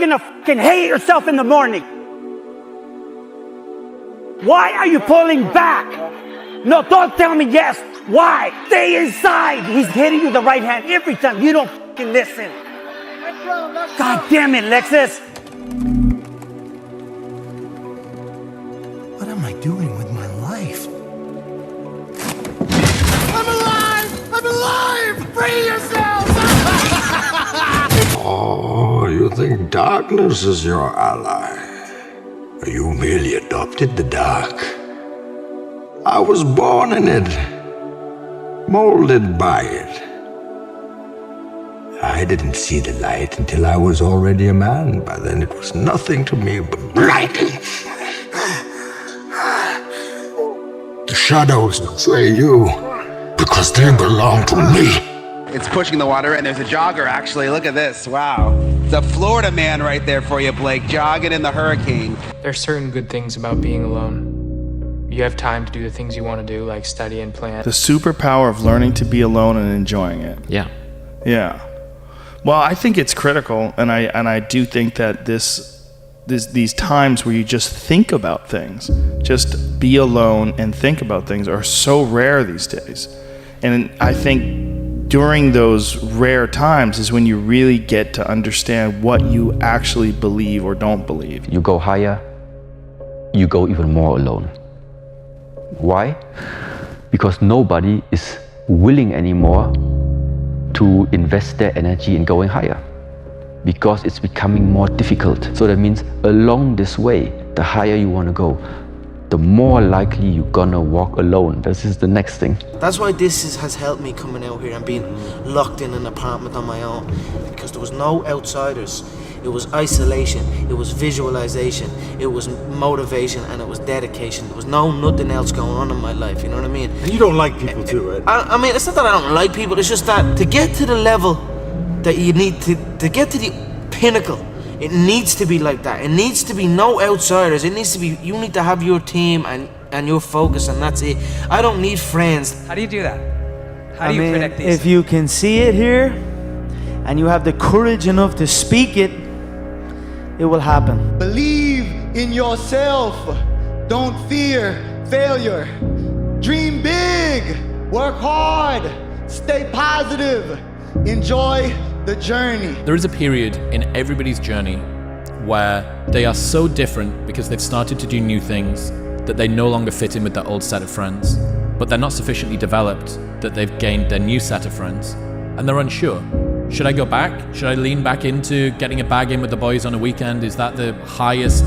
gonna fucking hate yourself in the morning. Why are you pulling back? No, don't tell me yes. Why? Stay inside. He's hitting you the right hand every time. You don't fucking listen. God damn it, Lexus. What am I doing with my life? I'm alive! I'm alive! Free yourself! Oh, you think darkness is your ally? You merely adopted the dark. I was born in it, molded by it. I didn't see the light until I was already a man. By then it was nothing to me but blinding. The shadows betray you because they belong to me. It's pushing the water, and there's a jogger, actually. Look at this. Wow. It's a Florida man right there for you, Blake, jogging in the hurricane. There's certain good things about being alone. You have time to do the things you want to do, like study and plan. The superpower of learning to be alone and enjoying it. Yeah. Yeah. Well, I think it's critical, and I do think that these times where you just think about things, just be alone and think about things, are so rare these days. And I think during those rare times is when you really get to understand what you actually believe or don't believe. You go higher, you go even more alone. Why? Because nobody is willing anymore to invest their energy in going higher, because it's becoming more difficult. So that means along this way, the higher you want to go, the more likely you're gonna walk alone. This is the next thing. That's why this has helped me coming out here and being locked in an apartment on my own, because there was no outsiders. It was isolation, it was visualization, it was motivation, and it was dedication. There was nothing else going on in my life, you know what I mean? And you don't like people too, right? I mean, it's not that I don't like people, it's just that to get to the level that you need to get to the pinnacle, it needs to be like that. It needs to be no outsiders. It needs to be, you need to have your team and your focus, and that's it. I don't need friends. How do you do that? How do you predict these? If you can see it here, and you have the courage enough to speak it, it will happen. Believe in yourself. Don't fear failure. Dream big. Work hard. Stay positive. Enjoy the journey. There is a period in everybody's journey where they are so different because they've started to do new things that they no longer fit in with their old set of friends, but they're not sufficiently developed that they've gained their new set of friends, and they're unsure. Should I go back? Should I lean back into getting a bag in with the boys on a weekend? Is that the highest,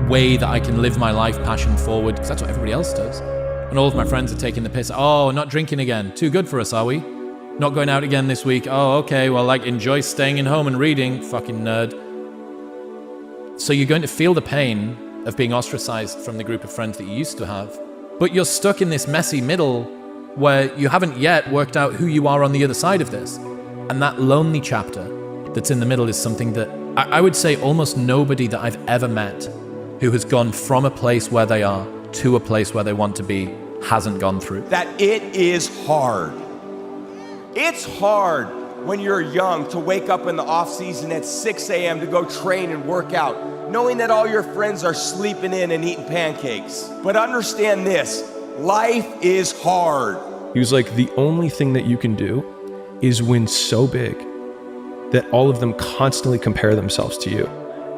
way that I can live my life passion forward? Because that's what everybody else does. And all of my friends are taking the piss. Oh, not drinking again. Too good for us, are we? Not going out again this week. Oh, okay, well, enjoy staying in home and reading. Fucking nerd. So you're going to feel the pain of being ostracized from the group of friends that you used to have. But you're stuck in this messy middle where you haven't yet worked out who you are on the other side of this. And that lonely chapter that's in the middle is something that I would say almost nobody that I've ever met who has gone from a place where they are to a place where they want to be hasn't gone through. That it is hard. It's hard when you're young to wake up in the off season at 6 a.m. to go train and work out, knowing that all your friends are sleeping in and eating pancakes. But understand this, life is hard. He was like, the only thing that you can do is win so big that all of them constantly compare themselves to you,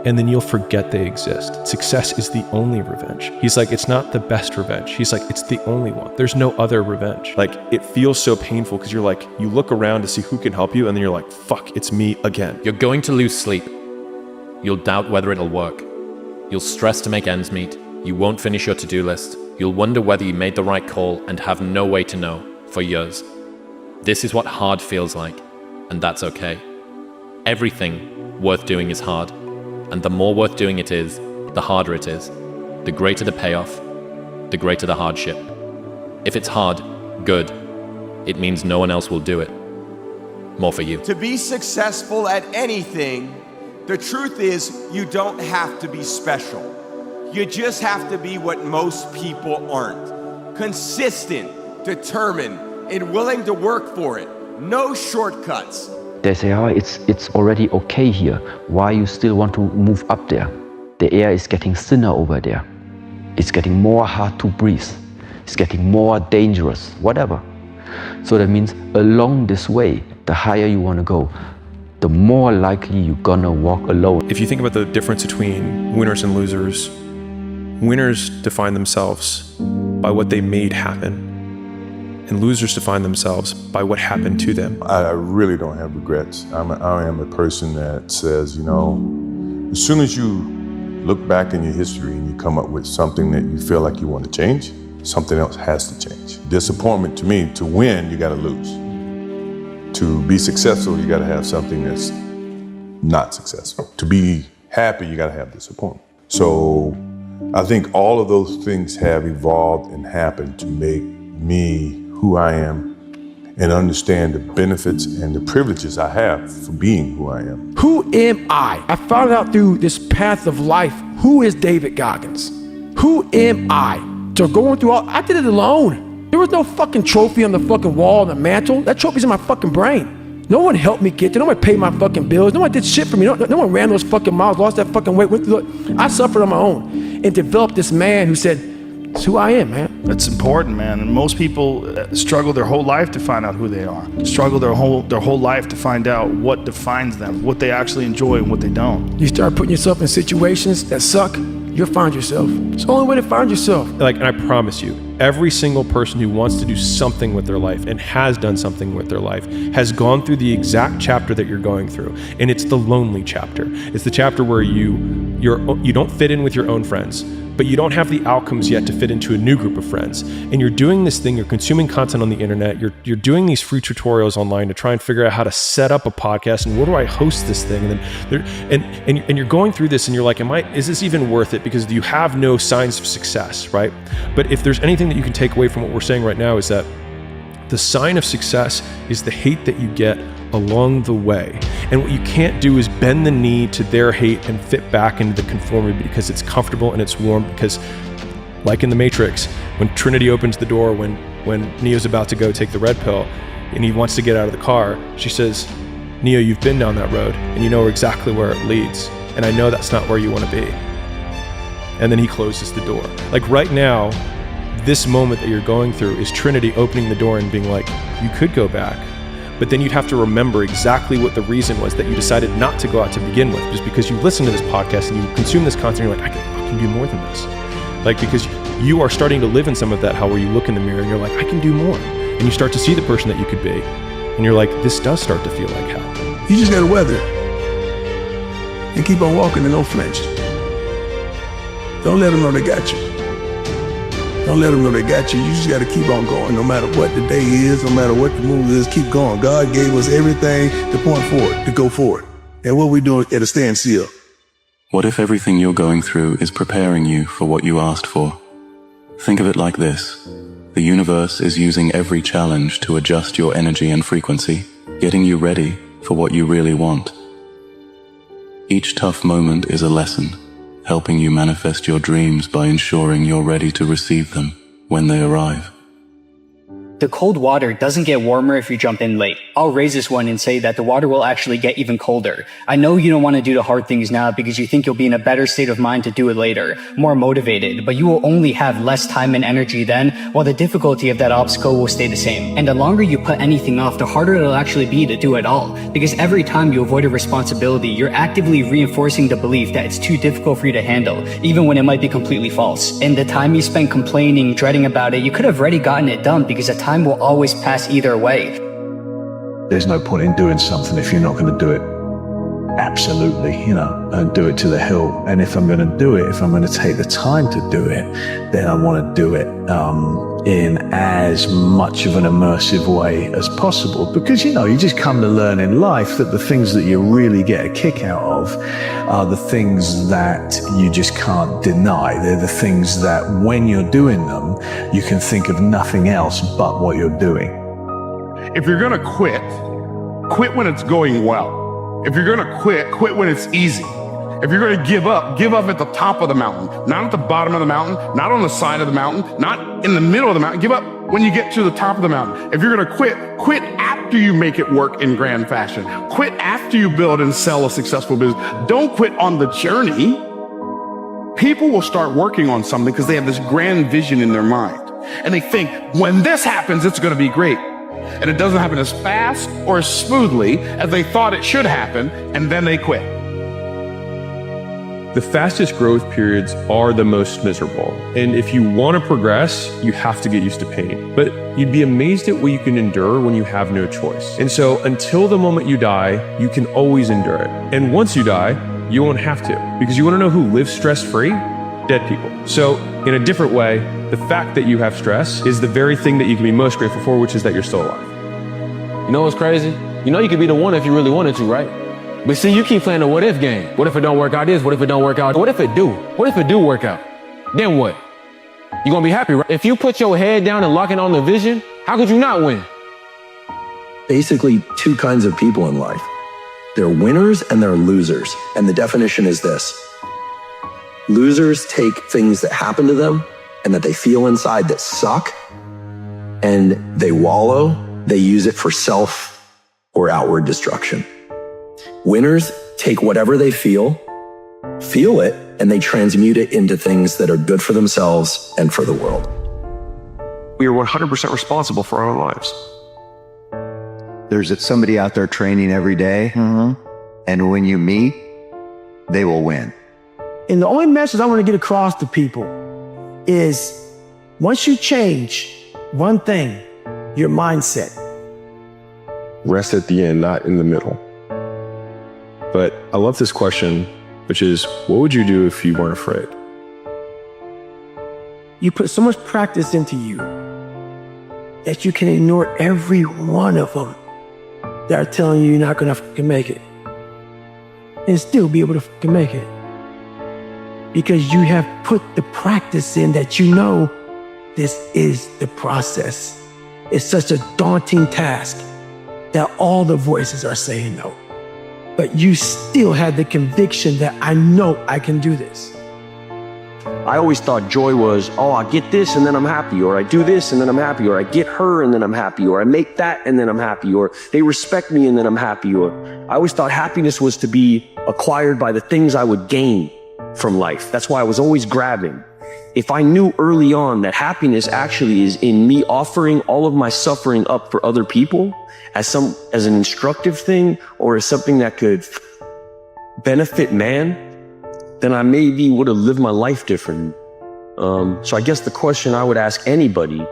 and then you'll forget they exist. Success is the only revenge. He's like, it's not the best revenge. He's like, it's the only one. There's no other revenge. Like, it feels so painful because you're like, you look around to see who can help you, and then you're like, fuck, it's me again. You're going to lose sleep. You'll doubt whether it'll work. You'll stress to make ends meet. You won't finish your to-do list. You'll wonder whether you made the right call and have no way to know for years. This is what hard feels like, and that's okay. Everything worth doing is hard, and the more worth doing it is, the harder it is. The greater the payoff, the greater the hardship. If it's hard, good. It means no one else will do it. More for you. To be successful at anything, the truth is you don't have to be special. You just have to be what most people aren't. Consistent, determined, and willing to work for it. No shortcuts. They say, oh, it's already okay here. Why you still want to move up there? The air is getting thinner over there. It's getting more hard to breathe. It's getting more dangerous, whatever. So that means along this way, the higher you want to go, the more likely you're gonna walk alone. If you think about the difference between winners and losers, winners define themselves by what they made happen, and losers define themselves by what happened to them. I really don't have regrets. I am a person that says, you know, as soon as you look back in your history and you come up with something that you feel like you want to change, something else has to change. Disappointment, to me, to win, you got to lose. To be successful, you got to have something that's not successful. To be happy, you got to have disappointment. So I think all of those things have evolved and happened to make me who I am and understand the benefits and the privileges I have for being who I am. Who am I? I found out through this path of life, who is David Goggins? Who am I? So going through all, I did it alone. There was no fucking trophy on the fucking wall on the mantle. That trophy's in my fucking brain. No one helped me get there. No one paid my fucking bills. No one did shit for me. No one ran those fucking miles, lost that fucking weight. I suffered on my own and developed this man who said, it's who I am, man. That's important, man. And most people struggle their whole life to find out who they are. Struggle their whole life to find out what defines them, what they actually enjoy and what they don't. You start putting yourself in situations that suck, you'll find yourself. It's the only way to find yourself. Like, and I promise you, every single person who wants to do something with their life and has done something with their life has gone through the exact chapter that you're going through. And it's the lonely chapter. It's the chapter where you don't fit in with your own friends, but you don't have the outcomes yet to fit into a new group of friends. And you're doing this thing, you're consuming content on the internet, you're doing these free tutorials online to try and figure out how to set up a podcast and where do I host this thing? And you're going through this and you're like, is this even worth it? Because you have no signs of success, right? But if there's anything that you can take away from what we're saying right now is that the sign of success is the hate that you get along the way. And what you can't do is bend the knee to their hate and fit back into the conformity because it's comfortable and it's warm. Because like in the Matrix, when Trinity opens the door, when Neo's about to go take the red pill and he wants to get out of the car, she says, Neo, you've been down that road and you know exactly where it leads. And I know that's not where you want to be. And then he closes the door. Like right now, this moment that you're going through is Trinity opening the door and being like, you could go back. But then you'd have to remember exactly what the reason was that you decided not to go out to begin with, just because you listen to this podcast and you consume this content and you're like, I can do more than this. Like, because you are starting to live in some of that how where you look in the mirror and you're like, I can do more. And you start to see the person that you could be. And you're like, this does start to feel like hell. You just gotta weather it. And keep on walking and don't flinch. Don't let them know they got you. Don't let them know they got you. You just got to keep on going no matter what the day is, no matter what the move is, keep going. God gave us everything to point forward, to go forward. And what we doing at a standstill. What if everything you're going through is preparing you for what you asked for? Think of it like this. The universe is using every challenge to adjust your energy and frequency, getting you ready for what you really want. Each tough moment is a lesson, helping you manifest your dreams by ensuring you're ready to receive them when they arrive. The cold water doesn't get warmer if you jump in late. I'll raise this one and say that the water will actually get even colder. I know you don't want to do the hard things now because you think you'll be in a better state of mind to do it later, more motivated, but you will only have less time and energy then, while the difficulty of that obstacle will stay the same. And the longer you put anything off, the harder it'll actually be to do it all. Because every time you avoid a responsibility, you're actively reinforcing the belief that it's too difficult for you to handle, even when it might be completely false. And the time you spend complaining, dreading about it, you could have already gotten it done because the time will always pass either way. There's no point in doing something if you're not going to do it absolutely, and do it to the hill. And if I'm going to do it, if I'm going to take the time to do it, then I want to do it in as much of an immersive way as possible. Because, you just come to learn in life that the things that you really get a kick out of are the things that you just can't deny. They're the things that when you're doing them, you can think of nothing else but what you're doing. If you're going to quit when it's going well. If you're going to quit when it's easy. If you're going to give up at the top of the mountain, not at the bottom of the mountain, not on the side of the mountain, not in the middle of the mountain. Give up when you get to the top of the mountain. If you're gonna quit after you make it work in grand fashion. Quit after you build and sell a successful business. Don't quit on the journey. People will start working on something because they have this grand vision in their mind. And they think, when this happens, it's gonna be great. And it doesn't happen as fast or as smoothly as they thought it should happen, and then they quit. The fastest growth periods are the most miserable. And if you want to progress, you have to get used to pain. But you'd be amazed at what you can endure when you have no choice. And so until the moment you die, you can always endure it. And once you die, you won't have to. Because you want to know who lives stress-free? Dead people. So in a different way, the fact that you have stress is the very thing that you can be most grateful for, which is that you're still alive. You know what's crazy? You know you could be the one if you really wanted to, right? But see, you keep playing the what if game. What if it don't work out this? What if it don't work out? What if it do? What if it do work out? Then what? You gonna be happy, right? If you put your head down and lock in on the vision, how could you not win? Basically, two kinds of people in life. They're winners and they're losers. And the definition is this. Losers take things that happen to them and that they feel inside that suck, and they wallow. They use it for self or outward destruction. Winners take whatever they feel it, and they transmute it into things that are good for themselves and for the world. We are 100% responsible for our own lives. There's somebody out there training every day, and when you meet, they will win. And the only message I want to get across to people is once you change one thing, your mindset. Rest at the end, not in the middle. But I love this question, which is, what would you do if you weren't afraid? You put so much practice into you that you can ignore every one of them that are telling you you're not gonna fucking make it, and still be able to fucking make it. Because you have put the practice in that you know this is the process. It's such a daunting task that all the voices are saying no. But you still had the conviction that I know I can do this. I always thought joy was, oh, I get this and then I'm happy, or I do this and then I'm happy, or I get her and then I'm happy, or I make that and then I'm happy, or they respect me and then I'm happy, or I always thought happiness was to be acquired by the things I would gain from life. That's why I was always grabbing. If I knew early on that happiness actually is in me offering all of my suffering up for other people as an instructive thing, or as something that could benefit man, then I maybe would have lived my life differently. So I guess the question I would ask anybody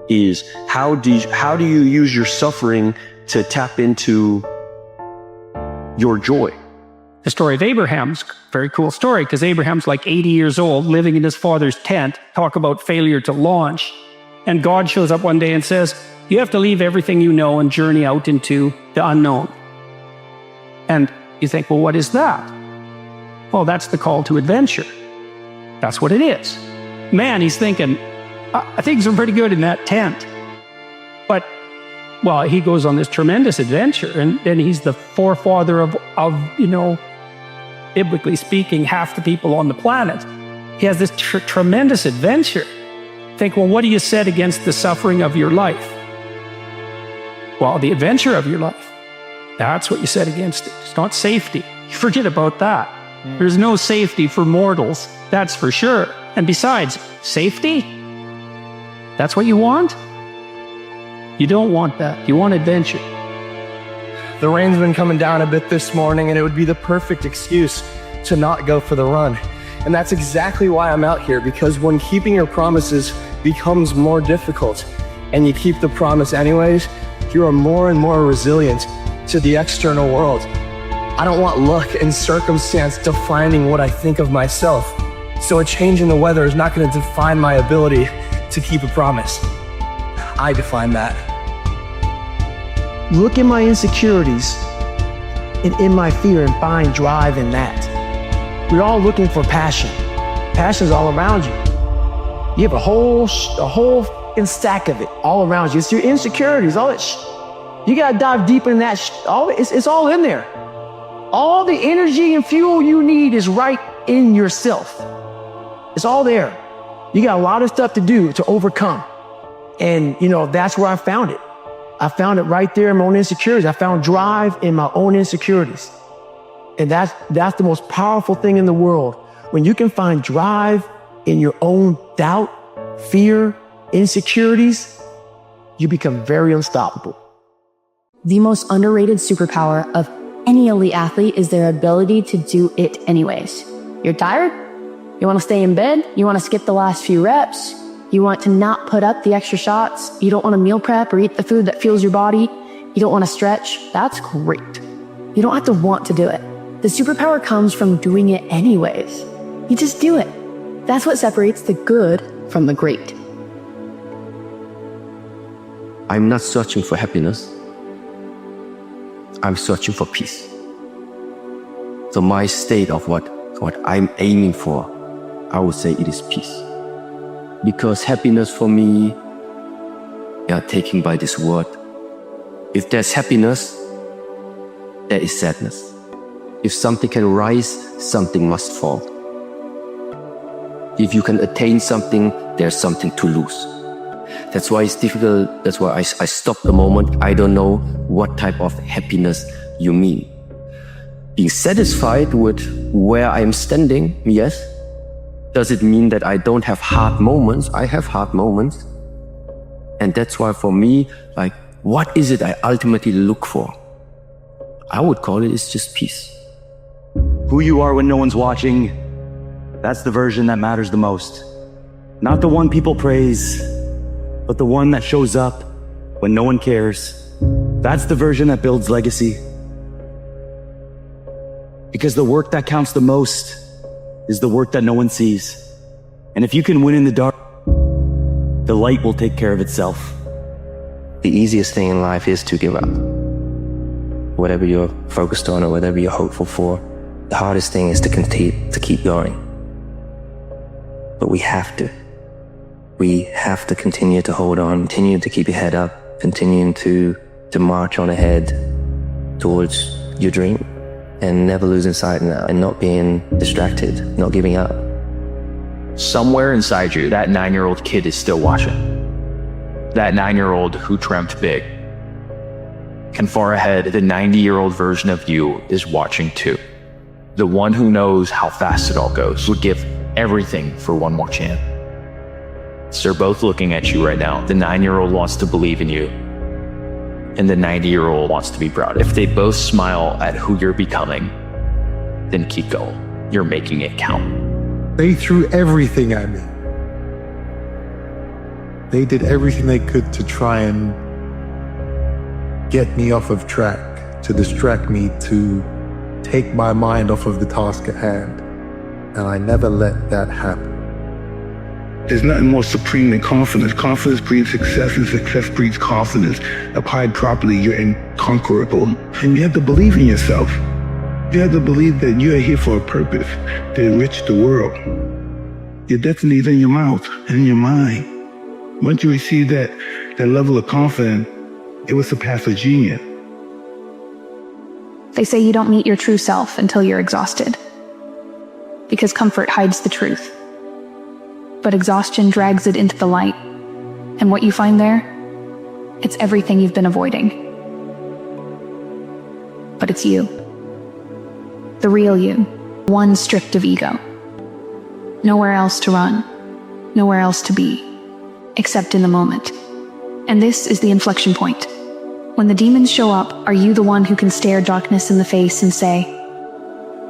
is, how do you use your suffering to tap into your joy? The story of Abraham's a very cool story, because Abraham's like 80 years old, living in his father's tent, talk about failure to launch. And God shows up one day and says, you have to leave everything you know and journey out into the unknown. And you think, well, what is that? Well, that's the call to adventure. That's what it is. Man, he's thinking, things are pretty good in that tent. But, well, he goes on this tremendous adventure, and then he's the forefather of biblically speaking, half the people on the planet. He has this tremendous adventure. Think, well, what do you set against the suffering of your life? Well, the adventure of your life. That's what you set against it. It's not safety. You forget about that. There's no safety for mortals, that's for sure. And besides, safety? That's what you want? You don't want that. You want adventure. The rain's been coming down a bit this morning, and it would be the perfect excuse to not go for the run. And that's exactly why I'm out here, because when keeping your promises becomes more difficult and you keep the promise anyways, you are more and more resilient to the external world. I don't want luck and circumstance defining what I think of myself. So a change in the weather is not going to define my ability to keep a promise. I define that. Look at my insecurities and in my fear and find drive in that. We're all looking for passion. Passion's all around you. You have a whole stack of it all around you. It's your insecurities, all that you gotta dive deep in that it's all in there. All the energy and fuel you need is right in yourself. It's all there. You got a lot of stuff to do to overcome. And, that's where I found it. I found it right there in my own insecurities. I found drive in my own insecurities. And that's the most powerful thing in the world. When you can find drive in your own doubt, fear, insecurities, you become very unstoppable. The most underrated superpower of any elite athlete is their ability to do it anyways. You're tired? You want to stay in bed? You want to skip the last few reps? You want to not put up the extra shots? You don't want to meal prep or eat the food that fuels your body? You don't want to stretch? That's great. You don't have to want to do it. The superpower comes from doing it anyways. You just do it. That's what separates the good from the great. I'm not searching for happiness. I'm searching for peace. So my state of what I'm aiming for, I would say it is peace. Because happiness for me, taken by this word, if there's happiness, there is sadness. If something can rise, something must fall. If you can attain something, there's something to lose. That's why it's difficult. That's why I stopped a moment. I don't know what type of happiness you mean. Being satisfied with where I'm standing, yes. Does it mean that I don't have hard moments? I have hard moments. And that's why for me, what is it I ultimately look for? I would call it's just peace. Who you are when no one's watching, that's the version that matters the most. Not the one people praise, but the one that shows up when no one cares. That's the version that builds legacy. Because the work that counts the most is the work that no one sees. And if you can win in the dark, the light will take care of itself. The easiest thing in life is to give up. Whatever you're focused on or whatever you're hopeful for, the hardest thing is to keep going. But we have to. We have to continue to hold on, continue to keep your head up, continuing to march on ahead towards your dream and never losing sight now and not being distracted, not giving up. Somewhere inside you, that 9-year-old kid is still watching. That 9-year-old who dreamt big. And far ahead, the 90-year-old version of you is watching too. The one who knows how fast it all goes, would give everything for one more chance. So they're both looking at you right now. The 9-year-old wants to believe in you, and the 90-year-old wants to be proud. If they both smile at who you're becoming, then keep going. You're making it count. They threw everything at me. They did everything they could to try and get me off of track, to distract me, to take my mind off of the task at hand. And I never let that happen. There's nothing more supreme than confidence. Confidence breeds success, and success breeds confidence. Applied properly, you're inconquerable. And you have to believe in yourself. You have to believe that you are here for a purpose, to enrich the world. Your destiny is in your mouth and in your mind. Once you receive that level of confidence, it will surpass a genius. They say you don't meet your true self until you're exhausted, because comfort hides the truth. But exhaustion drags it into the light, and what you find there, it's everything you've been avoiding. But it's you. The real you, one stripped of ego. Nowhere else to run, nowhere else to be, except in the moment. And this is the inflection point. When the demons show up, are you the one who can stare darkness in the face and say,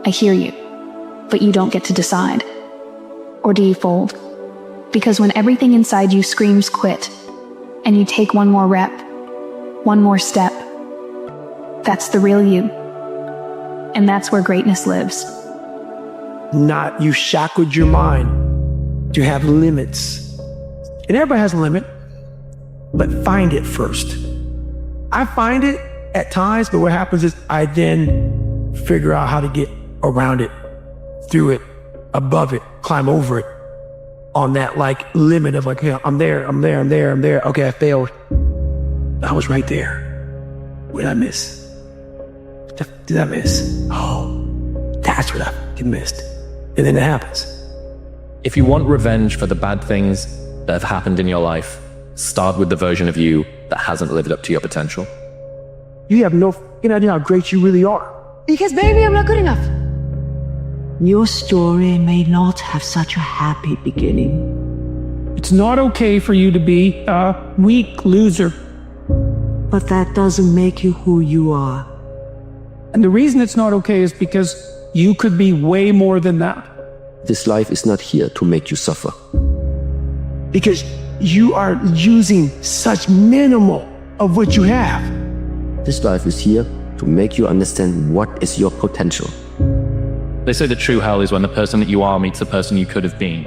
I hear you, but you don't get to decide? Or do you fold? Because when everything inside you screams quit, and you take one more rep, one more step, that's the real you. And that's where greatness lives. Not you shackled your mind to have limits. And everybody has a limit, but find it first. I find it at times, but what happens is I then figure out how to get around it, through it, above it, climb over it, on that limit of hey, I'm there. Okay, I failed. I was right there. What did I miss? Did I miss? Oh, that's what I fucking missed. And then it happens. If you want revenge for the bad things that have happened in your life, start with the version of you that hasn't lived up to your potential? You have no f***ing idea how great you really are. Because maybe I'm not good enough. Your story may not have such a happy beginning. It's not okay for you to be a weak loser. But that doesn't make you who you are. And the reason it's not okay is because you could be way more than that. This life is not here to make you suffer. Because you are using such minimal of what you have. This life is here to make you understand what is your potential. They say the true hell is when the person that you are meets the person you could have been.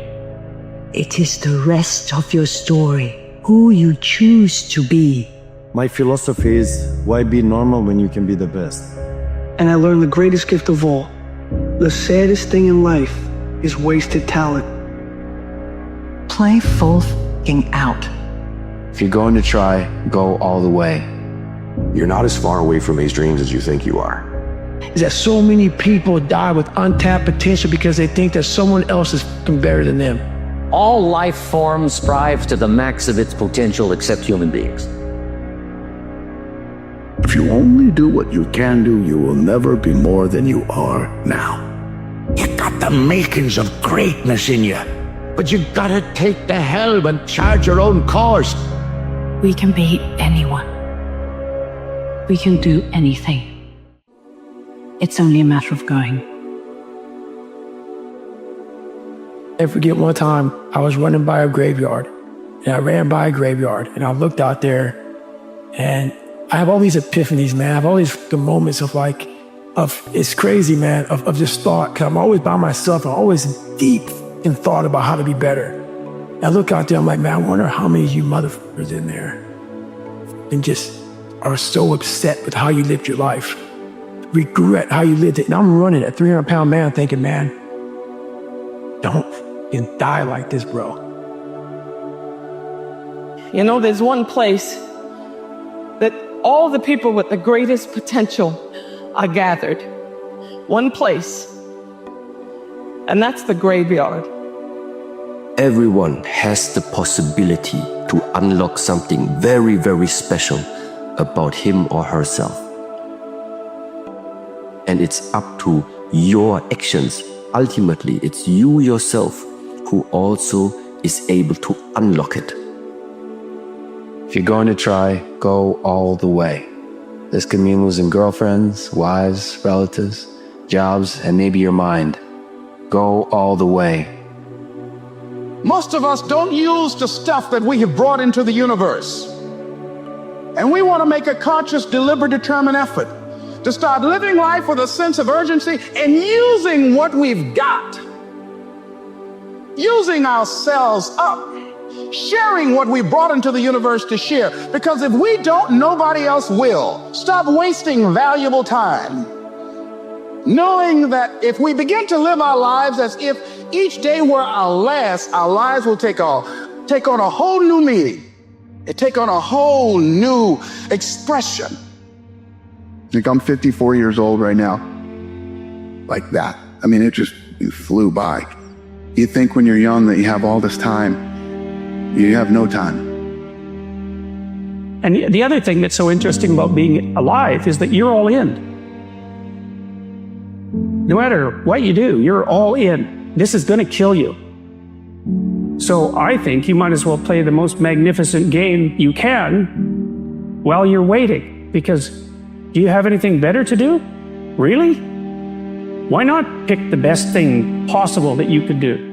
It is the rest of your story, who you choose to be. My philosophy is, why be normal when you can be the best? And I learned the greatest gift of all. The saddest thing in life is wasted talent. Play full f***ing out. If you're going to try, go all the way. You're not as far away from these dreams as you think you are. Is that so many people die with untapped potential because they think that someone else is f***ing better than them. All life forms strive to the max of its potential except human beings. If you only do what you can do, you will never be more than you are now. You got the makings of greatness in you, but you gotta take the helm and charge your own course. We can be anyone. We can do anything. It's only a matter of going. I forget one time I was running by a graveyard, and I ran by a graveyard, and I looked out there, and I have all these epiphanies, man. I have all these moments of it's crazy, man, of just thought. Cause I'm always by myself. I'm always deep in thought about how to be better. And I look out there, I'm like, man, I wonder how many of you motherfuckers in there and just are so upset with how you lived your life, regret how you lived it. And I'm running a 300-pound man thinking, man, don't fucking die like this, bro. You know, there's one place that all the people with the greatest potential are gathered. One place. And that's the graveyard. Everyone has the possibility to unlock something very, very special about him or herself. And it's up to your actions. Ultimately, it's you yourself who also is able to unlock it. If you're going to try, go all the way. This can mean losing girlfriends, wives, relatives, jobs, and maybe your mind. Go all the way. Most of us don't use the stuff that we have brought into the universe. And we want to make a conscious, deliberate, determined effort to start living life with a sense of urgency and using what we've got. Using ourselves up. Sharing what we brought into the universe to share. Because if we don't, nobody else will. Stop wasting valuable time. Knowing that if we begin to live our lives as if each day were our last, our lives will take on a whole new meaning. It take on a whole new expression. I think I'm 54 years old right now. Like that. I mean, it flew by. You think when you're young that you have all this time. You have no time. And the other thing that's so interesting about being alive is that you're all in. No matter what you do, you're all in. This is going to kill you. So I think you might as well play the most magnificent game you can while you're waiting. Because do you have anything better to do? Really? Why not pick the best thing possible that you could do?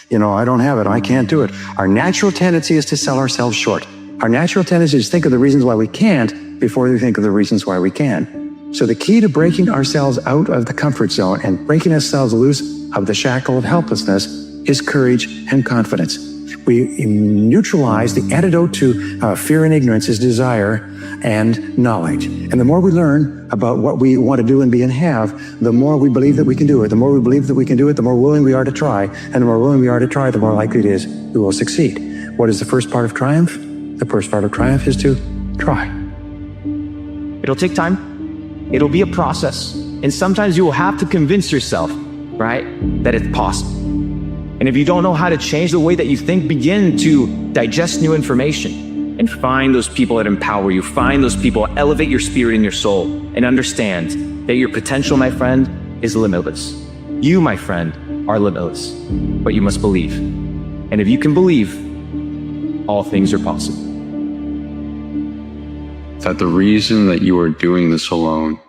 You know, I don't have it. I can't do it. Our natural tendency is to sell ourselves short. Our natural tendency is to think of the reasons why we can't before we think of the reasons why we can. So the key to breaking ourselves out of the comfort zone and breaking ourselves loose of the shackle of helplessness is courage and confidence. We neutralize the antidote to fear and ignorance is desire and knowledge. And the more we learn about what we want to do and be and have, the more we believe that we can do it. The more we believe that we can do it, the more willing we are to try. And the more willing we are to try, the more likely it is we will succeed. What is the first part of triumph? The first part of triumph is to try. It'll take time. It'll be a process. And sometimes you will have to convince yourself, right, that it's possible. And if you don't know how to change the way that you think, begin to digest new information and find those people that empower you. Find those people, elevate your spirit and your soul, and understand that your potential, my friend, is limitless. You, my friend, are limitless, but you must believe. And if you can believe, all things are possible. That the reason that you are doing this alone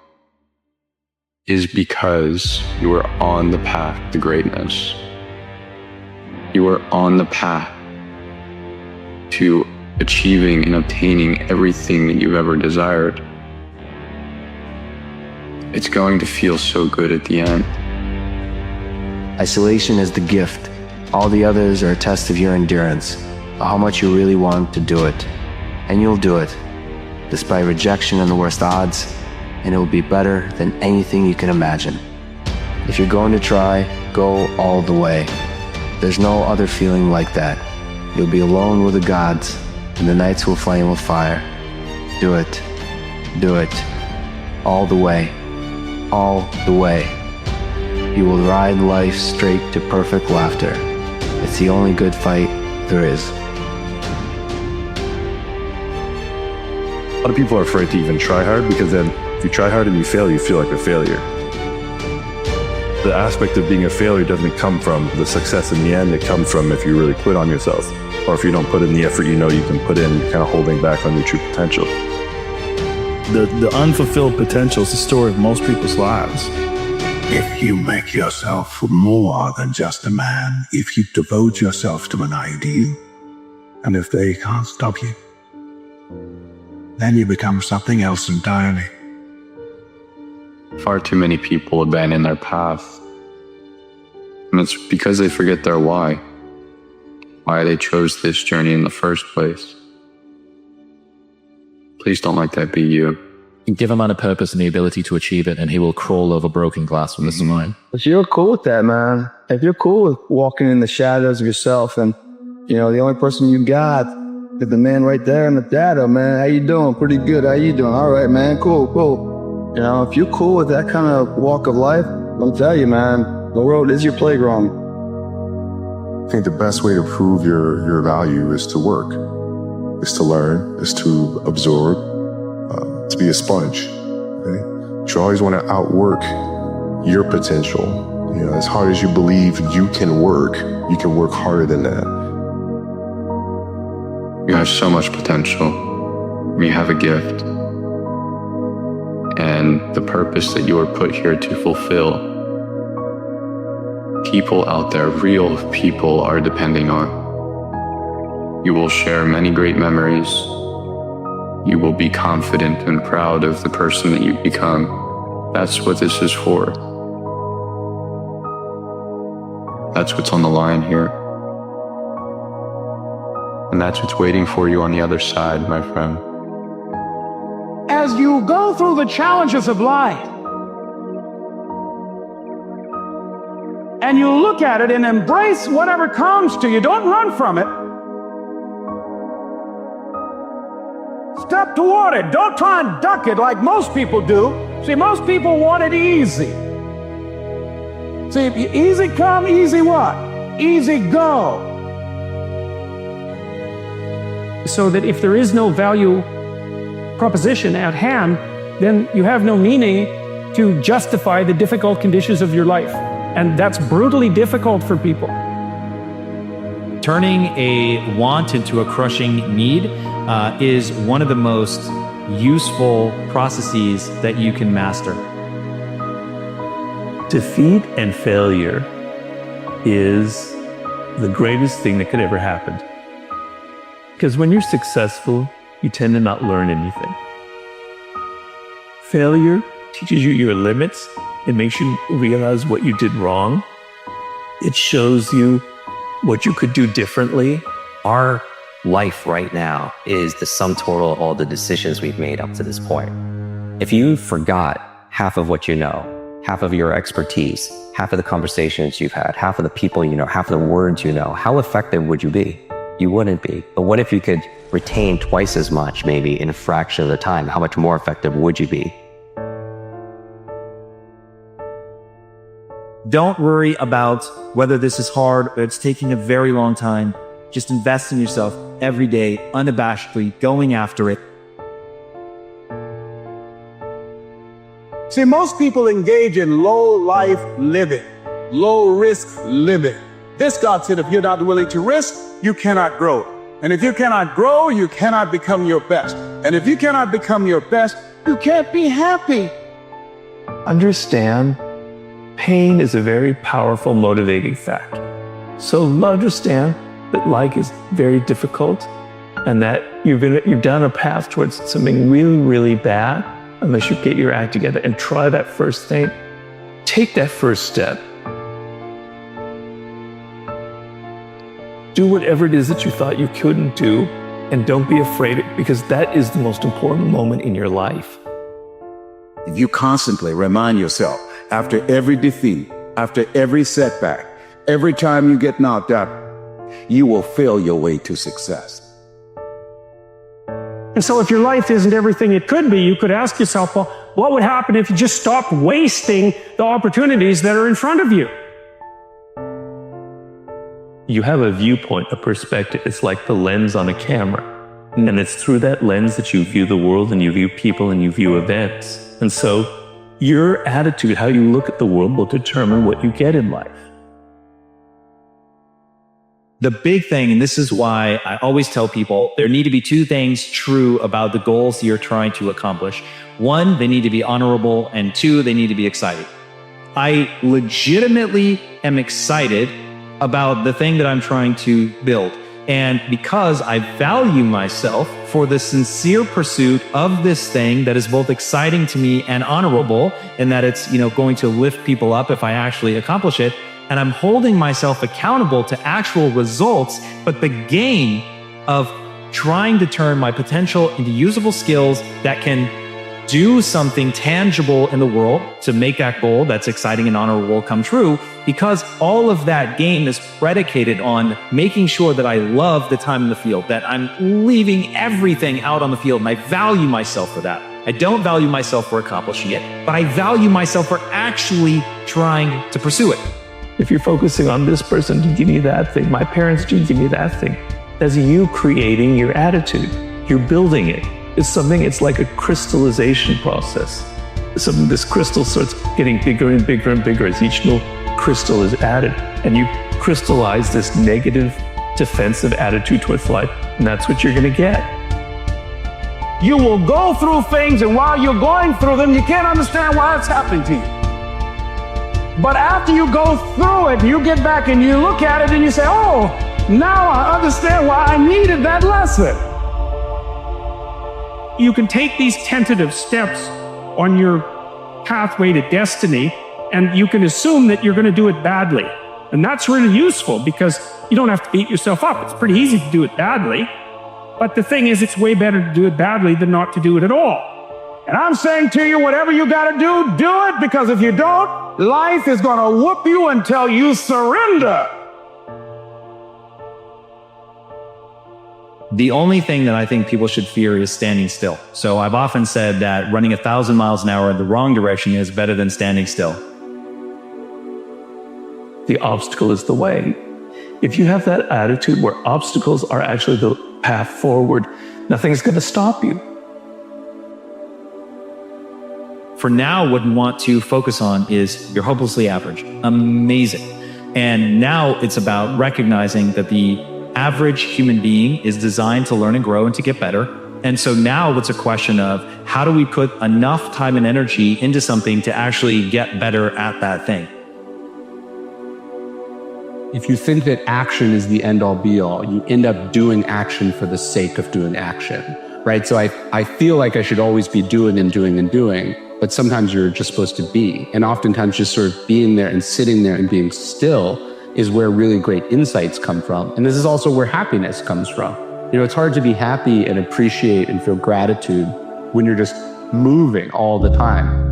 is because you are on the path to greatness. You are on the path to achieving and obtaining everything that you've ever desired. It's going to feel so good at the end. Isolation is the gift. All the others are a test of your endurance, of how much you really want to do it. And you'll do it, despite rejection and the worst odds, and it will be better than anything you can imagine. If you're going to try, go all the way. There's no other feeling like that. You'll be alone with the gods, and the nights will flame with fire. Do it. Do it. All the way. All the way. You will ride life straight to perfect laughter. It's the only good fight there is. A lot of people are afraid to even try hard, because then if you try hard and you fail, you feel like a failure. The aspect of being a failure doesn't come from the success in the end. It comes from if you really quit on yourself, or if you don't put in the effort you know you can put in, kind of holding back on your true potential. The unfulfilled potential is the story of most people's lives. If you make yourself more than just a man, if you devote yourself to an ideal, and if they can't stop you, then you become something else entirely. Far too many people abandon their path. And it's because they forget their why they chose this journey in the first place. Please don't let that be you. Give a man a purpose and the ability to achieve it, and he will crawl over broken glass with this in mind. If you're cool with that, man, if you're cool with walking in the shadows of yourself, and, you know, the only person you got is the man right there in the shadow, man. How you doing? Pretty good. How you doing? All right, man. Cool, cool. You know, if you're cool with that kind of walk of life, I'll tell you, man, the world is your playground. I think the best way to prove your value is to work, is to learn, is to absorb, to be a sponge. Okay? You always want to outwork your potential. You know, as hard as you believe you can work harder than that. You have so much potential. You have a gift. And the purpose that you are put here to fulfill, people out there, real people, are depending on. You will share many great memories. You will be confident and proud of the person that you've become. That's what this is for. That's what's on the line here. And that's what's waiting for you on the other side, my friend. As you go through the challenges of life, and you look at it and embrace whatever comes to you, don't run from it. Step toward it. Don't try and duck it like most people do. See, most people want it easy. See, easy come, easy what? Easy go. So that if there is no value proposition at hand, then you have no meaning to justify the difficult conditions of your life. And that's brutally difficult for people. Turning a want into a crushing need is one of the most useful processes that you can master. Defeat and failure is the greatest thing that could ever happen. Because when you're successful, you tend to not learn anything. Failure teaches you your limits. It makes you realize what you did wrong. It shows you what you could do differently. Our life right now is the sum total of all the decisions we've made up to this point. If you forgot half of what you know, half of your expertise, half of the conversations you've had, half of the people you know, half of the words you know, how effective would you be? You wouldn't be. But what if you could retain twice as much, maybe in a fraction of the time? How much more effective would you be? Don't worry about whether this is hard or it's taking a very long time. Just invest in yourself every day, unabashedly, going after it. See, most people engage in low life living, low risk living. This God said, if you're not willing to risk, you cannot grow. And if you cannot grow, you cannot become your best. And if you cannot become your best, you can't be happy. Understand, pain is a very powerful motivating factor. So understand that life is very difficult and that you're down a path towards something really, really bad unless you get your act together and try that first thing. Take that first step. Do whatever it is that you thought you couldn't do, and don't be afraid, because that is the most important moment in your life. If you constantly remind yourself after every defeat, after every setback, every time you get knocked out, you will feel your way to success. And so if your life isn't everything it could be, you could ask yourself, well, what would happen if you just stopped wasting the opportunities that are in front of you? You have a viewpoint, a perspective. It's like the lens on a camera. And it's through that lens that you view the world and you view people and you view events. And so your attitude, how you look at the world, will determine what you get in life. The big thing, and this is why I always tell people, there need to be two things true about the goals you're trying to accomplish. One, they need to be honorable, and two, they need to be exciting. I legitimately am excited about the thing that I'm trying to build. And because I value myself for the sincere pursuit of this thing that is both exciting to me and honorable, and that it's, going to lift people up if I actually accomplish it, and I'm holding myself accountable to actual results, but the game of trying to turn my potential into usable skills that can do something tangible in the world to make that goal that's exciting and honorable come true, because all of that game is predicated on making sure that I love the time in the field, that I'm leaving everything out on the field, and I value myself for that. I don't value myself for accomplishing it, but I value myself for actually trying to pursue it. If you're focusing on this person to give me that thing, my parents did give me that thing, that's you creating your attitude. You're building it. It's like a crystallization process. This crystal starts getting bigger and bigger and bigger as each little crystal is added. And you crystallize this negative, defensive attitude towards life. And that's what you're going to get. You will go through things, and while you're going through them, you can't understand why it's happening to you. But after you go through it, you get back and you look at it and you say, oh, now I understand why I needed that lesson. You can take these tentative steps on your pathway to destiny, and you can assume that you're going to do it badly. And that's really useful because you don't have to beat yourself up. It's pretty easy to do it badly. But the thing is, it's way better to do it badly than not to do it at all. And I'm saying to you, whatever you got to do it, because if you don't, life is going to whoop you until you surrender. The only thing that I think people should fear is standing still. So I've often said that running 1,000 miles an hour in the wrong direction is better than standing still. The obstacle is the way. If you have that attitude where obstacles are actually the path forward, nothing's going to stop you. For now, what we want to focus on is you're hopelessly average. Amazing. And now it's about recognizing that the average human being is designed to learn and grow and to get better. And so now it's a question of how do we put enough time and energy into something to actually get better at that thing? If you think that action is the end all be all, you end up doing action for the sake of doing action, right? So I feel like I should always be doing and doing and doing, but sometimes you're just supposed to be. And oftentimes just sort of being there and sitting there and being still is where really great insights come from. And this is also where happiness comes from. It's hard to be happy and appreciate and feel gratitude when you're just moving all the time.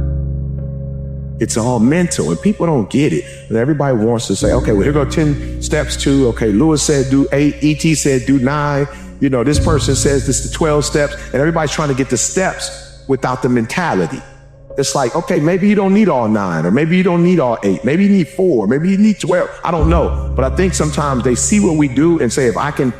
It's all mental, and people don't get it. And everybody wants to say, okay, well, here go 10 steps to, okay, Lewis said do 8, E.T. said do 9. This person says this is 12 steps, and everybody's trying to get the steps without the mentality. It's like, okay, maybe you don't need all 9, or maybe you don't need all 8. Maybe you need 4, maybe you need 12. I don't know. But I think sometimes they see what we do and say, if I can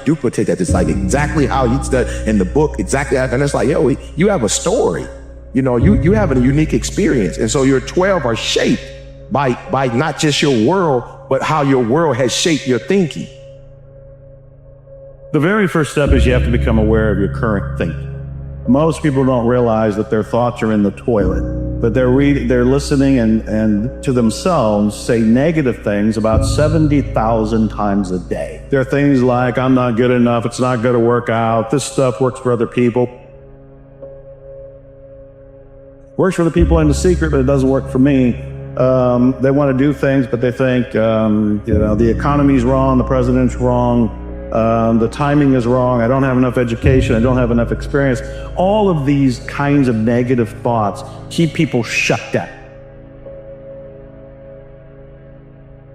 duplicate that, it's like exactly how you said in the book, exactly. And it's like, yo, you have a story. You know, you have a unique experience. And so your 12 are shaped by not just your world, but how your world has shaped your thinking. The very first step is you have to become aware of your current thinking. Most people don't realize that their thoughts are in the toilet, but they're listening and to themselves say negative things about 70,000 times a day. There are things like, I'm not good enough, it's not going to work out, this stuff works for other people. Works for the people in the secret, but it doesn't work for me. They want to do things, but they think, the economy's wrong, the president's wrong, the timing is wrong, I don't have enough education, I don't have enough experience. All of these kinds of negative thoughts keep people shut down.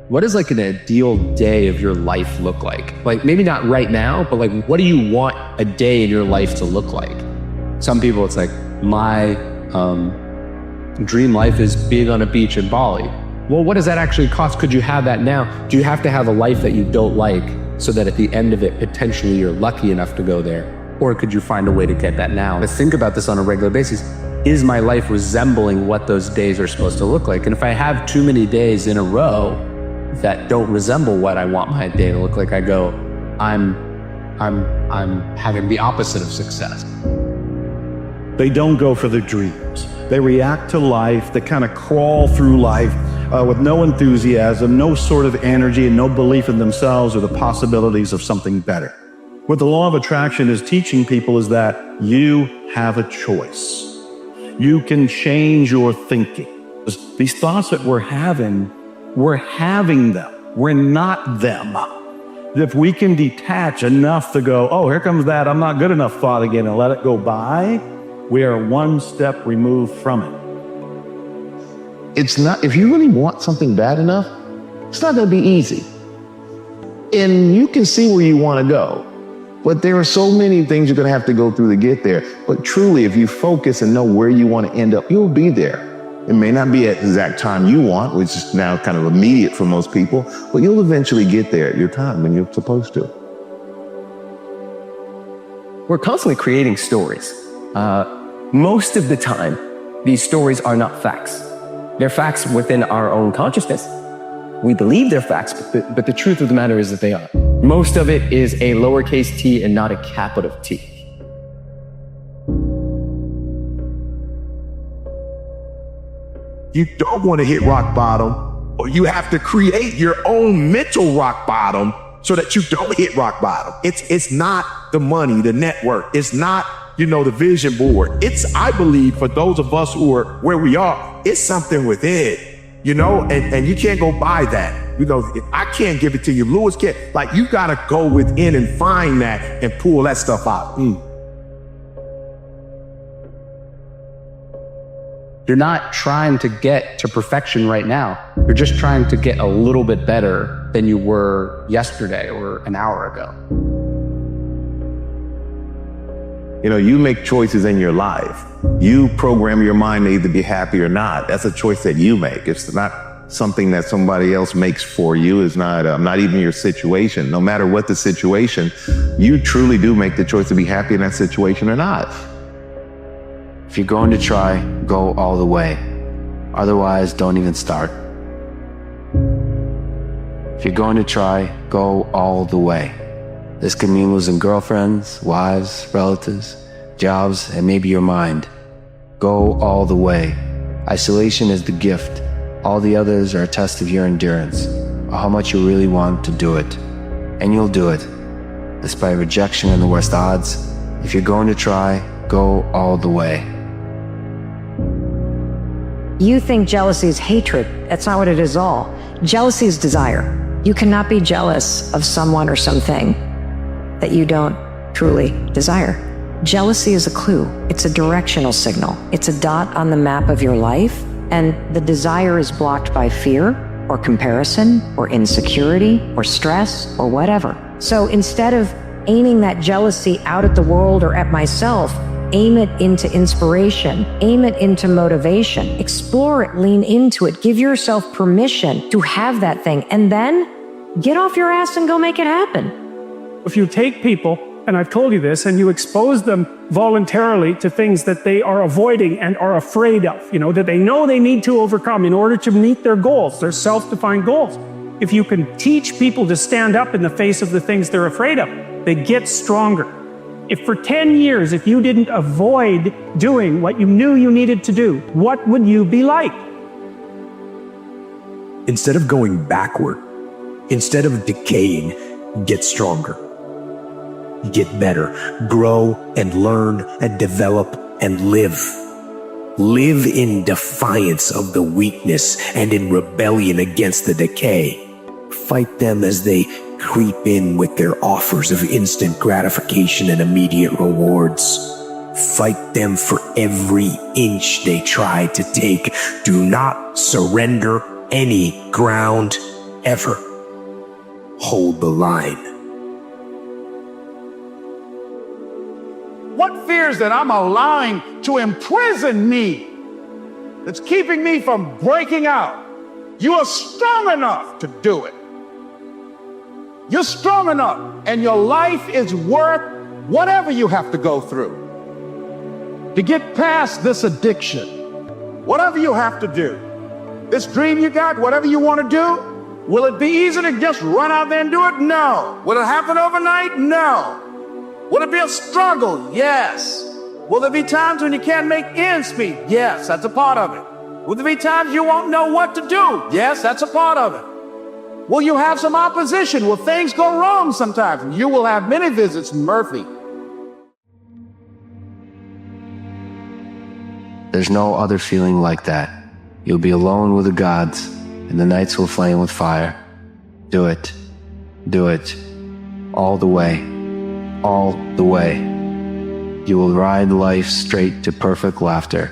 What does like an ideal day of your life look like? Like maybe not right now, but like what do you want a day in your life to look like? Some people it's like, my dream life is being on a beach in Bali. Well, what does that actually cost? Could you have that now? Do you have to have a life that you don't like so that at the end of it, potentially you're lucky enough to go there? Or could you find a way to get that now? To think about this on a regular basis. Is my life resembling what those days are supposed to look like? And if I have too many days in a row that don't resemble what I want my day to look like, I go, I'm having the opposite of success. They don't go for their dreams. They react to life. They kind of crawl through life with no enthusiasm, no sort of energy, and no belief in themselves or the possibilities of something better. What the law of attraction is teaching people is that you have a choice. You can change your thinking. These thoughts that we're having them. We're not them. If we can detach enough to go, oh, here comes that I'm not good enough thought again, and let it go by, we are one step removed from it. It's not, if you really want something bad enough, it's not going to be easy. And you can see where you want to go, but there are so many things you're going to have to go through to get there. But truly, if you focus and know where you want to end up, you'll be there. It may not be at the exact time you want, which is now kind of immediate for most people, but you'll eventually get there at your time when you're supposed to. We're constantly creating stories. Most of the time, these stories are not facts. They're facts within our own consciousness. We believe they're facts, but the truth of the matter is that they are. Most of it is a lowercase t and not a capital T. You don't want to hit rock bottom, or you have to create your own mental rock bottom so that you don't hit rock bottom. It's not the money, the network. It's not, the vision board. It's, I believe, for those of us who are where we are, it's something within, and you can't go buy that. I can't give it to you. Lewis can't. Like, you got to go within and find that and pull that stuff out. You're not trying to get to perfection right now. You're just trying to get a little bit better than you were yesterday or an hour ago. You make choices in your life. You program your mind to either be happy or not. That's a choice that you make. It's not something that somebody else makes for you. It's not even your situation. No matter what the situation, you truly do make the choice to be happy in that situation or not. If you're going to try, go all the way. Otherwise, don't even start. If you're going to try, go all the way. This can mean losing girlfriends, wives, relatives, jobs, and maybe your mind. Go all the way. Isolation is the gift. All the others are a test of your endurance, or how much you really want to do it. And you'll do it, despite rejection and the worst odds. If you're going to try, go all the way. You think jealousy is hatred. That's not what it is at all. Jealousy is desire. You cannot be jealous of someone or something that you don't truly desire. Jealousy is a clue. It's a directional signal. It's a dot on the map of your life, and the desire is blocked by fear or comparison or insecurity or stress or whatever. So instead of aiming that jealousy out at the world or at myself, Aim it into inspiration. Aim it into motivation. Explore it, lean into it. Give yourself permission to have that thing. And then get off your ass and go make it happen. If you take people, and I've told you this, and you expose them voluntarily to things that they are avoiding and are afraid of, that they know they need to overcome in order to meet their goals, their self-defined goals. If you can teach people to stand up in the face of the things they're afraid of, they get stronger. If for 10 years, if you didn't avoid doing what you knew you needed to do, what would you be like? Instead of going backward, instead of decaying, get stronger. Get better, grow and learn and develop and live. Live in defiance of the weakness and in rebellion against the decay. Fight them as they creep in with their offers of instant gratification and immediate rewards. Fight them for every inch they try to take. Do not surrender any ground ever. Hold the line. What fears that I'm allowing to imprison me, that's keeping me from breaking out? You are strong enough to do it. You're strong enough, and your life is worth whatever you have to go through to get past this addiction. Whatever you have to do, this dream you got, whatever you want to do, will it be easy to just run out there and do it? No. Will it happen overnight? No. Will it be a struggle? Yes. Will there be times when you can't make ends meet? Yes, that's a part of it. Will there be times you won't know what to do? Yes, that's a part of it. Will you have some opposition? Will things go wrong sometimes? You will have many visits, Murphy. There's no other feeling like that. You'll be alone with the gods, and the nights will flame with fire. Do it. Do it. All the way. All the way. You will ride life straight to perfect laughter.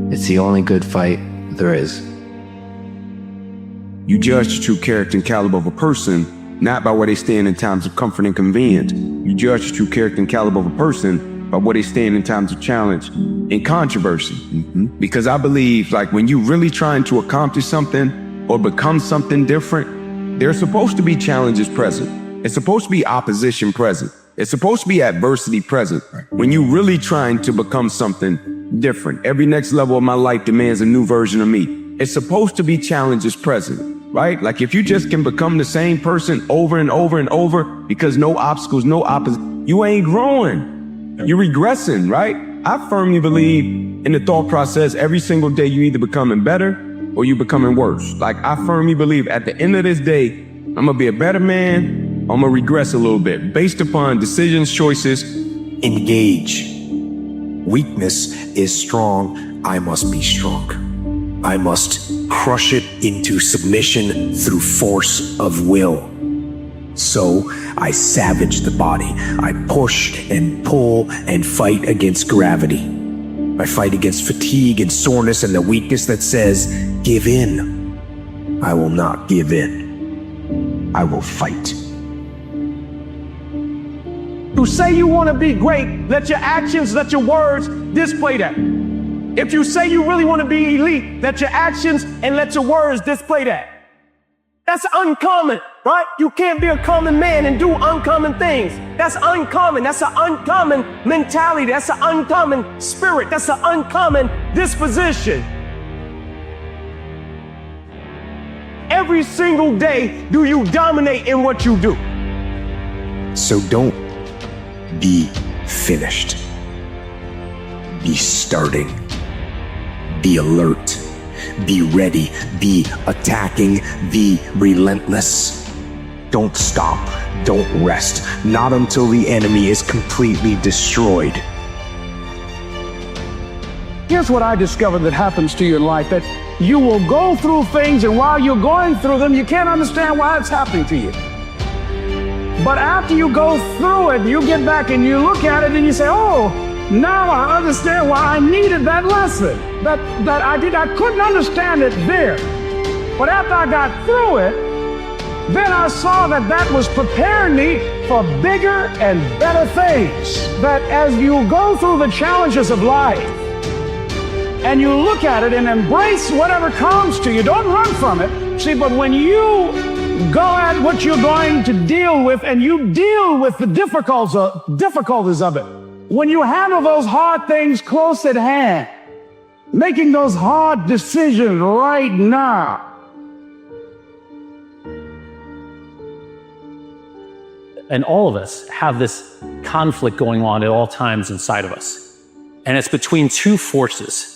It's the only good fight there is. You judge the true character and caliber of a person, not by where they stand in times of comfort and convenience. You judge the true character and caliber of a person by where they stand in times of challenge and controversy. Because I believe, like, when you're really trying to accomplish something or become something different, there's supposed to be challenges present. It's supposed to be opposition present. It's supposed to be adversity present. When you're really trying to become something different, every next level of my life demands a new version of me. It's supposed to be challenges present, right? Like, if you just can become the same person over and over and over because no obstacles, no opposition, you ain't growing. You're regressing, right? I firmly believe in the thought process, every single day you either becoming better or you becoming worse. Like, I firmly believe at the end of this day, I'm gonna be a better man, I'm gonna regress a little bit based upon decisions, choices. Engage. Weakness is strong. I must be strong. I must crush it into submission through force of will. So I savage the body. I push and pull and fight against gravity. I fight against fatigue and soreness and the weakness that says, give in. I will not give in. I will fight. To say you want to be great, let your actions, let your words display that. If you say you really want to be elite, let your actions and let your words display that. That's uncommon, right? You can't be a common man and do uncommon things. That's uncommon. That's an uncommon mentality. That's an uncommon spirit. That's an uncommon disposition. Every single day, do you dominate in what you do? So don't be finished. Be starting. Be alert. Be ready. Be attacking. Be relentless. Don't stop. Don't rest. Not until the enemy is completely destroyed. Here's what I discovered that happens to you in life, that you will go through things, and while you're going through them, you can't understand why it's happening to you. But after you go through it, you get back and you look at it and you say, oh, now I understand why I needed that lesson. That I couldn't understand it there. But after I got through it, then I saw that was preparing me for bigger and better things. That as you go through the challenges of life and you look at it and embrace whatever comes to you, don't run from it. See, but when you go at what you're going to deal with and you deal with the difficulties of it, when you handle those hard things close at hand, making those hard decisions right now, and all of us have this conflict going on at all times inside of us. And it's between two forces.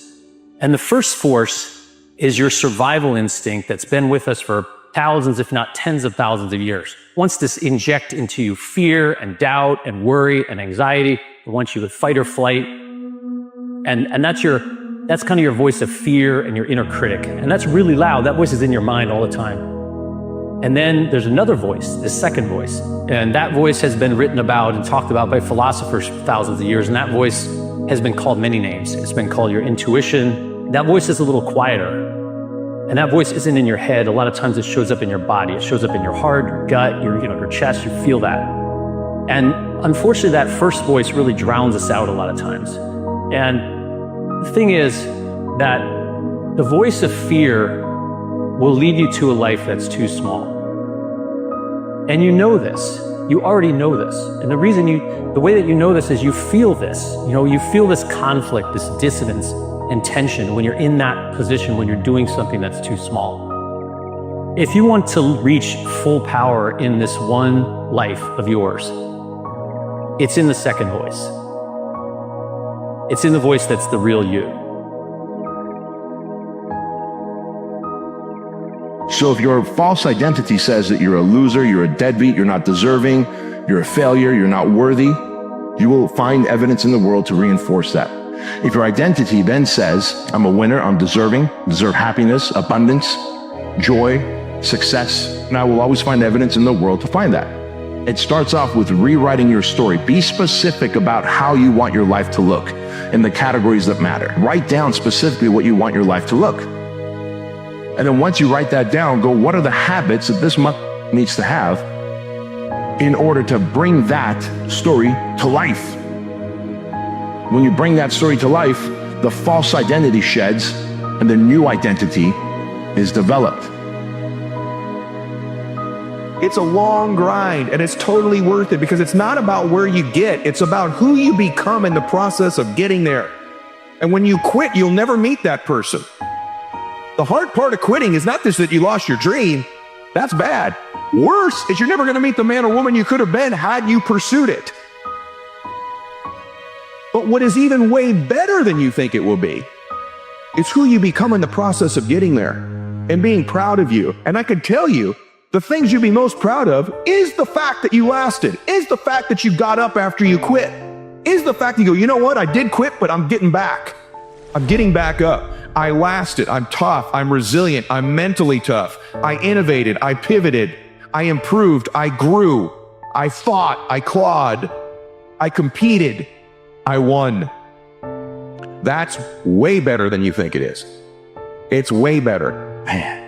And the first force is your survival instinct that's been with us for thousands, if not tens of thousands of years. Wants to inject into you fear and doubt and worry and anxiety. It wants you to fight or flight. And that's kind of your voice of fear and your inner critic. And that's really loud. That voice is in your mind all the time. And then there's another voice, the second voice. And that voice has been written about and talked about by philosophers for thousands of years. And that voice has been called many names. It's been called your intuition. That voice is a little quieter. And that voice isn't in your head. A lot of times it shows up in your body. It shows up in your heart, your gut, your chest. You feel that. And unfortunately, that first voice really drowns us out a lot of times. And the thing is that the voice of fear will lead you to a life that's too small. And you know this. You already know this. And the way that you know this is you feel this. You feel this conflict, this dissonance and tension when you're in that position, when you're doing something that's too small. If you want to reach full power in this one life of yours, it's in the second voice. It's in the voice that's the real you. So if your false identity says that you're a loser, you're a deadbeat, you're not deserving, you're a failure, you're not worthy, you will find evidence in the world to reinforce that. If your identity then says, I'm a winner, I'm deserving, deserve happiness, abundance, joy, success, and I will always find evidence in the world to find that. It starts off with rewriting your story. Be specific about how you want your life to look in the categories that matter. Write down specifically what you want your life to look. And then once you write that down, go, what are the habits that this needs to have in order to bring that story to life? When you bring that story to life, the false identity sheds and the new identity is developed. It's a long grind and it's totally worth it because it's not about where you get, it's about who you become in the process of getting there. And when you quit, you'll never meet that person. The hard part of quitting is not just that you lost your dream. That's bad. Worse is you're never going to meet the man or woman you could have been had you pursued it. But what is even way better than you think it will be is who you become in the process of getting there and being proud of you. And I can tell you, the things you'd be most proud of is the fact that you lasted, is the fact that you got up after you quit, is the fact that you go, you know what, I did quit, but I'm getting back. I'm getting back up. I lasted. I'm tough. I'm resilient. I'm mentally tough. I innovated. I pivoted. I improved. I grew. I fought. I clawed. I competed. I won. That's way better than you think it is. It's way better. Man,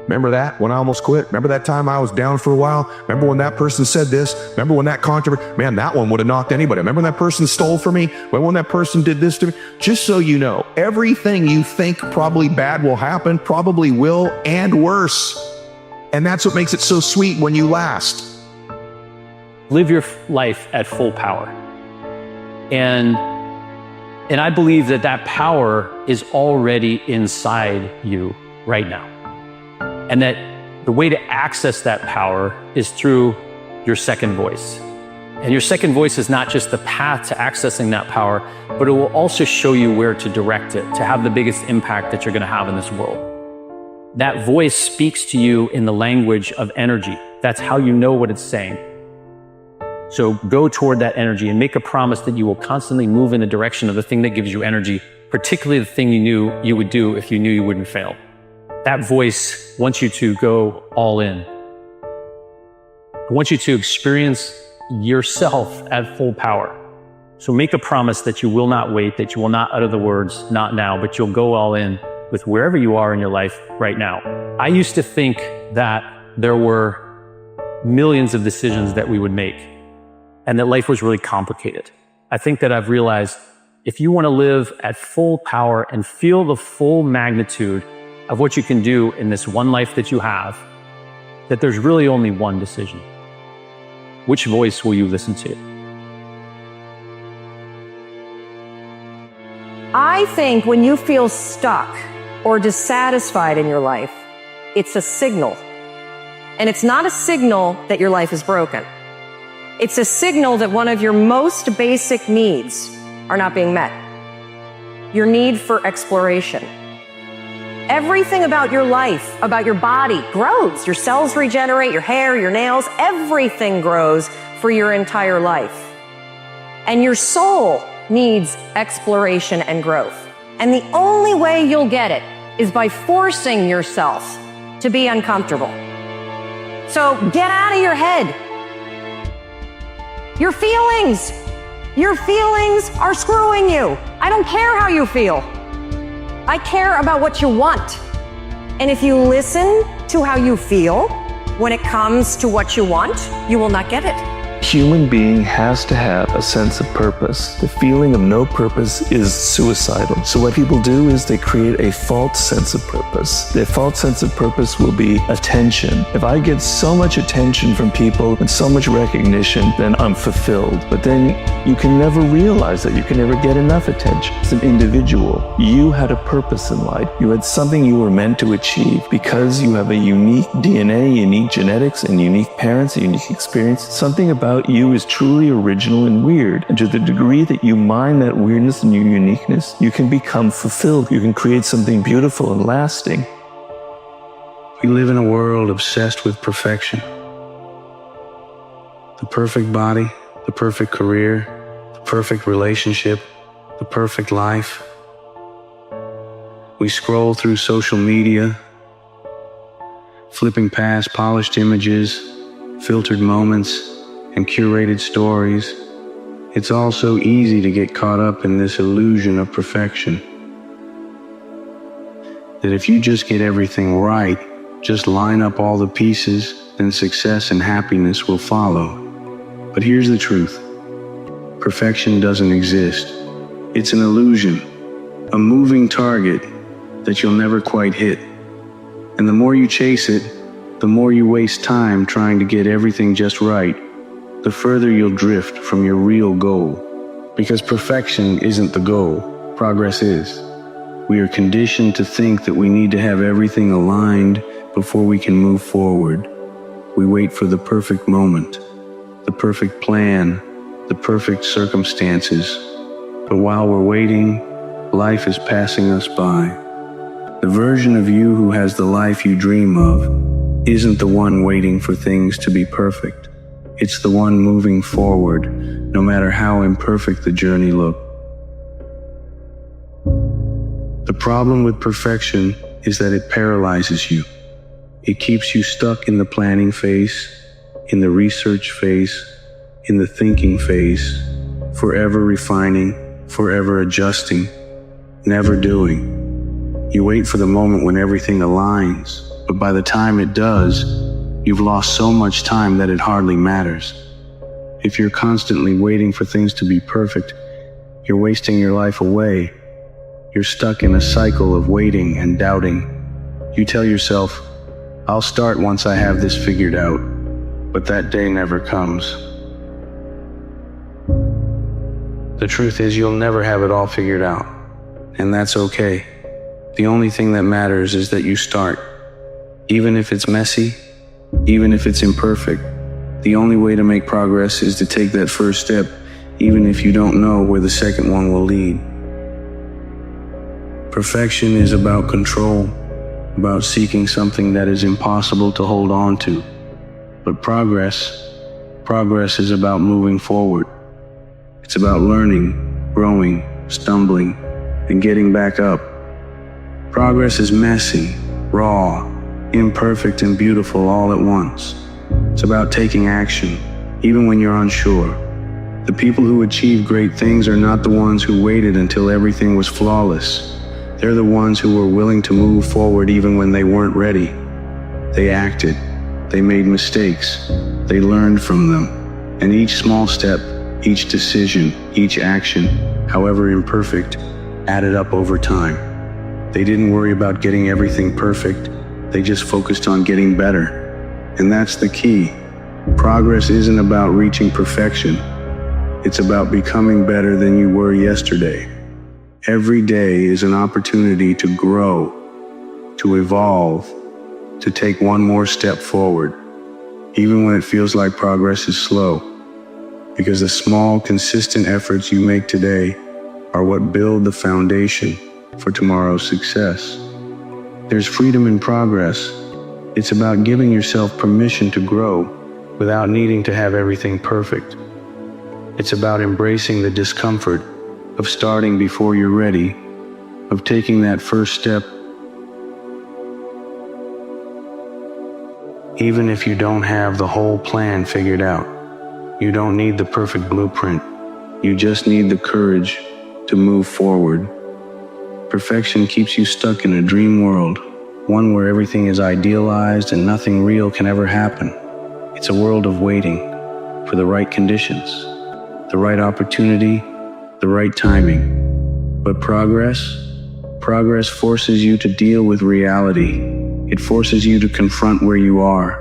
remember that when I almost quit? Remember that time I was down for a while? Remember when that person said this? Remember when that controversy? Man, that one would have knocked anybody. Remember when that person stole from me? Remember when that person did this to me? Just so you know, everything you think probably bad will happen, probably will, and worse. And that's what makes it so sweet when you last. Live your life at full power. And I believe that power is already inside you right now. And that the way to access that power is through your second voice. And your second voice is not just the path to accessing that power, but it will also show you where to direct it, to have the biggest impact that you're going to have in this world. That voice speaks to you in the language of energy. That's how you know what it's saying. So go toward that energy and make a promise that you will constantly move in the direction of the thing that gives you energy, particularly the thing you knew you would do if you knew you wouldn't fail. That voice wants you to go all in. It wants you to experience yourself at full power. So make a promise that you will not wait, that you will not utter the words, not now, but you'll go all in with wherever you are in your life right now. I used to think that there were millions of decisions that we would make and that life was really complicated. I think that I've realized if you want to live at full power and feel the full magnitude of what you can do in this one life that you have, that there's really only one decision. Which voice will you listen to? I think when you feel stuck or dissatisfied in your life, it's a signal. And it's not a signal that your life is broken. It's a signal that one of your most basic needs are not being met. Your need for exploration. Everything about your life, about your body grows. Your cells regenerate, your hair, your nails, everything grows for your entire life. And your soul needs exploration and growth. And the only way you'll get it is by forcing yourself to be uncomfortable. So get out of your head. Your feelings are screwing you. I don't care how you feel. I care about what you want. And if you listen to how you feel when it comes to what you want, you will not get it. Human being has to have a sense of purpose. The feeling of no purpose is suicidal. So what people do is they create a false sense of purpose. Their false sense of purpose will be attention. If I get so much attention from people and so much recognition, then I'm fulfilled. But then you can never realize that. You can never get enough attention. As an individual, you had a purpose in life. You had something you were meant to achieve because you have a unique DNA, unique genetics, and unique parents, a unique experience. Something about you is truly original and weird. And to the degree that you mine that weirdness and your uniqueness, you can become fulfilled. You can create something beautiful and lasting. We live in a world obsessed with perfection. The perfect body, the perfect career, the perfect relationship, the perfect life. We scroll through social media, flipping past polished images, filtered moments, and curated stories. It's all so easy to get caught up in this illusion of perfection. That if you just get everything right, just line up all the pieces, then success and happiness will follow. But here's the truth. Perfection doesn't exist. It's an illusion, a moving target that you'll never quite hit. And the more you chase it, the more you waste time trying to get everything just right, the further you'll drift from your real goal. Because perfection isn't the goal, progress is. We are conditioned to think that we need to have everything aligned before we can move forward. We wait for the perfect moment, the perfect plan, the perfect circumstances. But while we're waiting, life is passing us by. The version of you who has the life you dream of isn't the one waiting for things to be perfect. It's the one moving forward, no matter how imperfect the journey looks. The problem with perfection is that it paralyzes you. It keeps you stuck in the planning phase, in the research phase, in the thinking phase, forever refining, forever adjusting, never doing. You wait for the moment when everything aligns, but by the time it does, you've lost so much time that it hardly matters. If you're constantly waiting for things to be perfect, you're wasting your life away. You're stuck in a cycle of waiting and doubting. You tell yourself, I'll start once I have this figured out, but that day never comes. The truth is, you'll never have it all figured out, and that's okay. The only thing that matters is that you start. Even if it's messy, even if it's imperfect, the only way to make progress is to take that first step, even if you don't know where the second one will lead. Perfection is about control, about seeking something that is impossible to hold on to. But progress is about moving forward. It's about learning, growing, stumbling, and getting back up. Progress is messy, raw, imperfect, and beautiful all at once. It's about taking action, even when you're unsure. The people who achieve great things are not the ones who waited until everything was flawless. They're the ones who were willing to move forward even when they weren't ready. They acted. They made mistakes. They learned from them. And each small step, each decision, each action, however imperfect, added up over time. They didn't worry about getting everything perfect. They just focused on getting better. And that's the key. Progress isn't about reaching perfection. It's about becoming better than you were yesterday. Every day is an opportunity to grow, to evolve, to take one more step forward, even when it feels like progress is slow. Because the small, consistent efforts you make today are what build the foundation for tomorrow's success. There's freedom in progress. It's about giving yourself permission to grow without needing to have everything perfect. It's about embracing the discomfort of starting before you're ready, of taking that first step, even if you don't have the whole plan figured out. You don't need the perfect blueprint. You just need the courage to move forward. Perfection keeps you stuck in a dream world, one where everything is idealized and nothing real can ever happen. It's a world of waiting for the right conditions, the right opportunity, the right timing. But progress forces you to deal with reality. It forces you to confront where you are,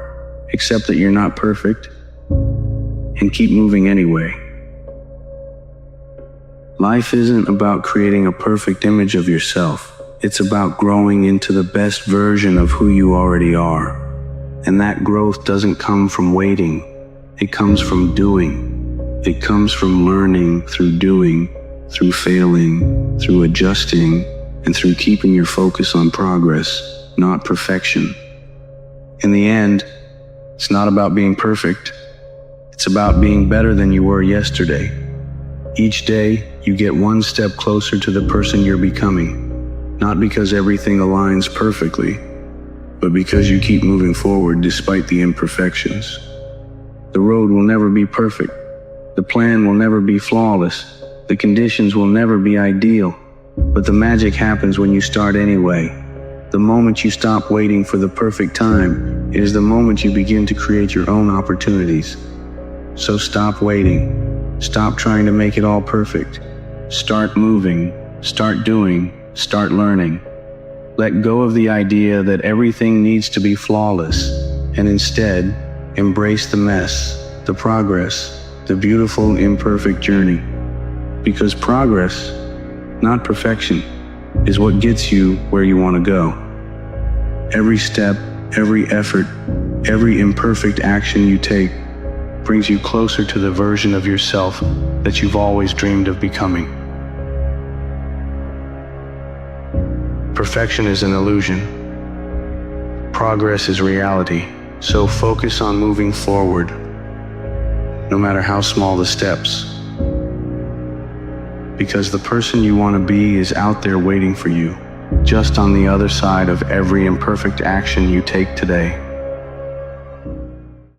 accept that you're not perfect, and keep moving anyway. Life isn't about creating a perfect image of yourself. It's about growing into the best version of who you already are. And that growth doesn't come from waiting. It comes from doing. It comes from learning through doing, through failing, through adjusting, and through keeping your focus on progress, not perfection. In the end, it's not about being perfect. It's about being better than you were yesterday. Each day, you get one step closer to the person you're becoming, not because everything aligns perfectly, but because you keep moving forward despite the imperfections. The road will never be perfect. The plan will never be flawless. The conditions will never be ideal. But the magic happens when you start anyway. The moment you stop waiting for the perfect time, it is the moment you begin to create your own opportunities. So stop waiting. Stop trying to make it all perfect. Start moving, start doing, start learning. Let go of the idea that everything needs to be flawless, and instead, embrace the mess, the progress, the beautiful, imperfect journey. Because progress, not perfection, is what gets you where you want to go. Every step, every effort, every imperfect action you take brings you closer to the version of yourself that you've always dreamed of becoming. Perfection is an illusion. Progress is reality. So focus on moving forward, no matter how small the steps. Because the person you want to be is out there waiting for you, just on the other side of every imperfect action you take today.